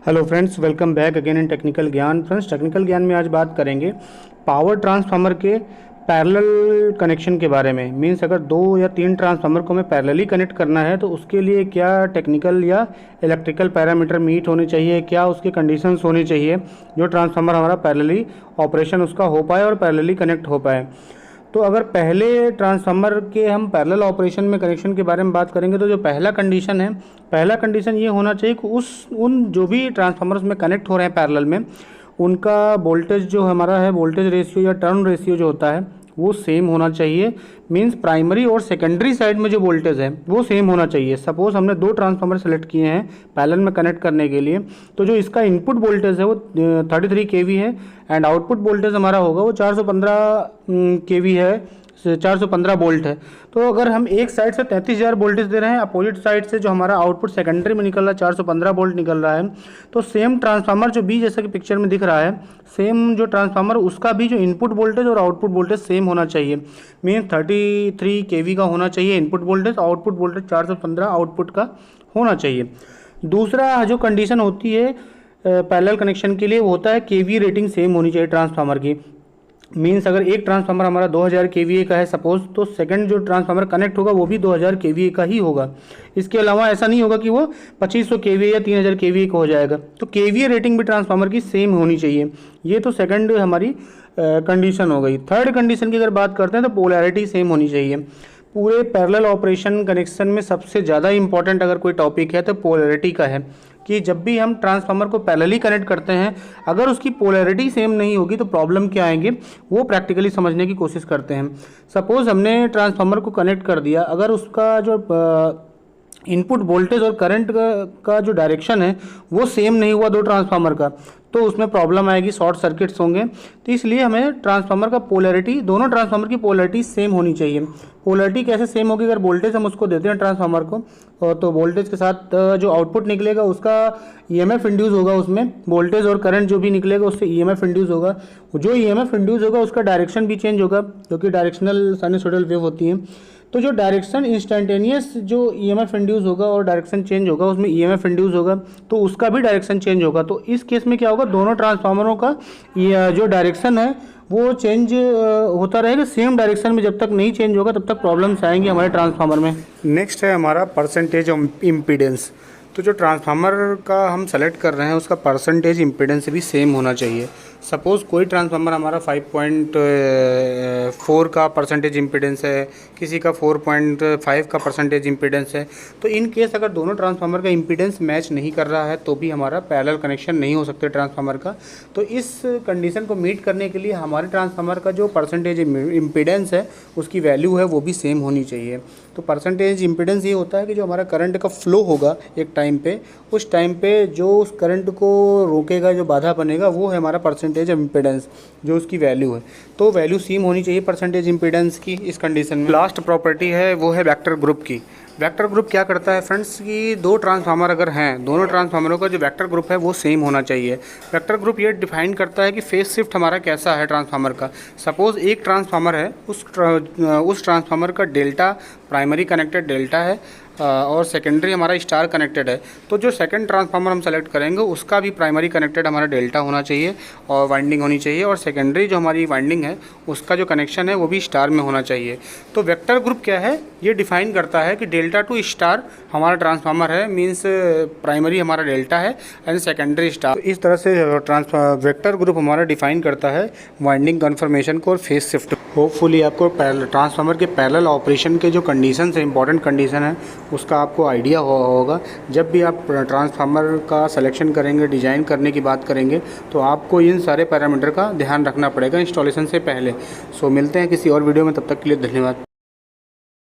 Hello friends, welcome back again in technical ज्ञान। Friends, technical ज्ञान में आज बात करेंगे पावर ट्रांसफार्मर के पैरेलल कनेक्शन के बारे में। मींस अगर 2 या 3 ट्रांसफार्मर को हमें पैरेलली कनेक्ट करना है तो उसके लिए क्या टेक्निकल या इलेक्ट्रिकल पैरामीटर मीट होने चाहिए, क्या उसके कंडीशंस होने चाहिए जो ट्रांसफार्मर हमारा पैरेलली ऑपरेशन उसका हो पाए और पैरेलली कनेक्ट हो पाए। तो अगर पहले ट्रांसफार्मर के हम पैरेलल ऑपरेशन में कनेक्शन के बारे में बात करेंगे तो जो पहला कंडीशन ये होना चाहिए कि उन जो भी ट्रांसफार्मर्स में कनेक्ट हो रहे हैं पैरेलल में, उनका वोल्टेज जो हमारा है, वोल्टेज रेशियो या टर्न रेशियो जो होता है वो सेम होना चाहिए। मींस प्राइमरी और सेकेंडरी साइड में जो वोल्टेज है वो सेम होना चाहिए। सपोज हमने 2 ट्रांसफार्मर सेलेक्ट किए हैं पैरेलल में कनेक्ट करने के लिए, तो जो इसका इनपुट वोल्टेज है वो 33 kV है एंड आउटपुट वोल्टेज हमारा होगा वो 415 kV है, 415 वोल्ट है। तो अगर हम एक साइड से 33,000 वोल्टेज दे रहे हैं, अपोजिट साइड से जो हमारा आउटपुट सेकेंडरी में निकल रहा है 415 वोल्ट निकल रहा है, तो सेम ट्रांसफार्मर जो भी जैसा कि पिक्चर में दिख रहा है, सेम जो ट्रांसफार्मर उसका भी जो इनपुट वोल्टेज और आउटपुट वोल्टेज सेम होना चाहिए। मीन 33 kV का होना चाहिए input voltage, output voltage 415 output का होना चाहिए। दूसरा जो कंडीशन होती है पैरेलल कनेक्शन के लिए वो होता है KVA रेटिंग सेम होनी चाहिए ट्रांसफार्मर की। मीन्स अगर एक ट्रांसफार्मर हमारा 2000 kVA का है सपोज, तो सेकंड जो ट्रांसफार्मर कनेक्ट होगा वो भी 2000 kVA का ही होगा। इसके अलावा ऐसा नहीं होगा कि वो 2500 kVA या 3000 kVA का हो जाएगा। तो KVA रेटिंग भी ट्रांसफार्मर की सेम होनी चाहिए। ये तो सेकंड हमारी कंडीशन हो गई। थर्ड कंडीशन की अगर बात करते हैं तो पोलैरिटी सेम होनी चाहिए। पूरे पैरेलल ऑपरेशन कनेक्शन में सबसे ज़्यादा इंपॉर्टेंट अगर कोई टॉपिक है तो पोलैरिटी का है, कि जब भी हम ट्रांसफार्मर को पैरेलली कनेक्ट करते हैं अगर उसकी पोलैरिटी सेम नहीं होगी तो प्रॉब्लम क्या आएंगे वो प्रैक्टिकली समझने की कोशिश करते हैं। सपोज हमने ट्रांसफार्मर को कनेक्ट कर दिया, अगर उसका जो इनपुट वोल्टेज और करंट का जो डायरेक्शन है वो सेम नहीं हुआ 2 ट्रांसफार्मर का, तो उसमें प्रॉब्लम आएगी, शॉर्ट सर्किट्स होंगे। तो इसलिए हमें ट्रांसफार्मर का पोलैरिटी, दोनों ट्रांसफार्मर की पोलैरिटी सेम होनी चाहिए। पोलैरिटी कैसे सेम होगी? अगर वोल्टेज हम उसको देते हैं ट्रांसफार्मर को, तो वोल्टेज के साथ जो आउटपुट निकलेगा उसका EMF इंड्यूस होगा, उसमें वोल्टेज और करंट जो भी निकलेगा उससे EMF इंड्यूस होगा। जो EMF इंड्यूस होगा उसका डायरेक्शन भी चेंज होगा, क्योंकि डायरेक्शनल साइनसॉइडल वेव होती है। तो जो डायरेक्शन इंस्टेंटेनियस जो EMF इंड्यूस होगा और डायरेक्शन चेंज होगा, उसमें EMF इंड्यूस होगा तो उसका भी डायरेक्शन चेंज होगा। तो इस केस में क्या होगा, दोनों ट्रांसफार्मरों का जो डायरेक्शन है वो चेंज होता रहेगा सेम डायरेक्शन में। जब तक नहीं चेंज होगा तब तक प्रॉब्लम्स आएंगी हमारे ट्रांसफार्मर में। नेक्स्ट है हमारा परसेंटेज ऑफ इम्पीडेंस। तो जो ट्रांसफार्मर का हम सेलेक्ट कर रहे हैं उसका परसेंटेज इम्पीडेंस भी सेम होना चाहिए। सपोज़ कोई ट्रांसफार्मर हमारा 5.4 का परसेंटेज इम्पीडेंस है, किसी का 4.5 का परसेंटेज इम्पीडेंस है, तो इन केस अगर दोनों ट्रांसफार्मर का इम्पीडेंस मैच नहीं कर रहा है तो भी हमारा पैरेलल कनेक्शन नहीं हो सकते ट्रांसफार्मर का। तो इस कंडीशन को मीट करने के लिए हमारे ट्रांसफार्मर का जो परसेंटेज इम्पीडेंस है उसकी वैल्यू है वो भी सेम होनी चाहिए। तो परसेंटेज इम्पीडेंस ये होता है कि जो हमारा करंट का फ्लो होगा एक टाइम पे, उस टाइम पे जो उस करंट को रोकेगा, जो बाधा बनेगा, वो है हमारा परसेंटेज ऑफ इम्पीडेंस, जो उसकी वैल्यू है। तो वैल्यू सेम होनी चाहिए परसेंटेज इम्पीडेंस की इस कंडीशन में। लास्ट प्रॉपर्टी है वो है वेक्टर ग्रुप की। वेक्टर ग्रुप क्या करता है फ्रेंड्स कि 2 ट्रांसफार्मर अगर हैं, दोनों ट्रांसफार्मरों का जो वेक्टर ग्रुप है वो सेम होना चाहिए। वेक्टर ग्रुप ये डिफाइन करता है कि फेज शिफ्ट हमारा कैसा है ट्रांसफार्मर का। सपोज़ एक ट्रांसफार्मर है, उस ट्रांसफार्मर का डेल्टा प्राइमरी कनेक्टेड डेल्टा है और सेकेंडरी हमारा स्टार कनेक्टेड है। तो जो सेकंड ट्रांसफार्मर हम सेलेक्ट करेंगे उसका भी प्राइमरी कनेक्टेड हमारा डेल्टा होना चाहिए और वाइंडिंग होनी चाहिए, और सेकेंडरी जो हमारी वाइंडिंग है उसका जो कनेक्शन है वो भी स्टार में होना चाहिए। तो वेक्टर ग्रुप क्या है, ये डिफाइन करता है कि डेल्टा टू स्टार हमारा ट्रांसफार्मर है, मीन्स प्राइमरी हमारा डेल्टा है एंड सेकेंडरी स्टार। तो इस तरह से वेक्टर ग्रुप हमारा डिफाइन करता है वाइंडिंग कन्फर्मेशन को और फेज शिफ्ट। होपफुली आपको ट्रांसफार्मर के पैरेलल ऑपरेशन के जो कंडीशन है, इंपॉर्टेंट कंडीशन है, उसका आपको आइडिया होगा। जब भी आप ट्रांसफार्मर का सिलेक्शन करेंगे, डिज़ाइन करने की बात करेंगे, तो आपको इन सारे पैरामीटर का ध्यान रखना पड़ेगा इंस्टॉलेशन से पहले। सो मिलते हैं किसी और वीडियो में, तब तक के लिए धन्यवाद।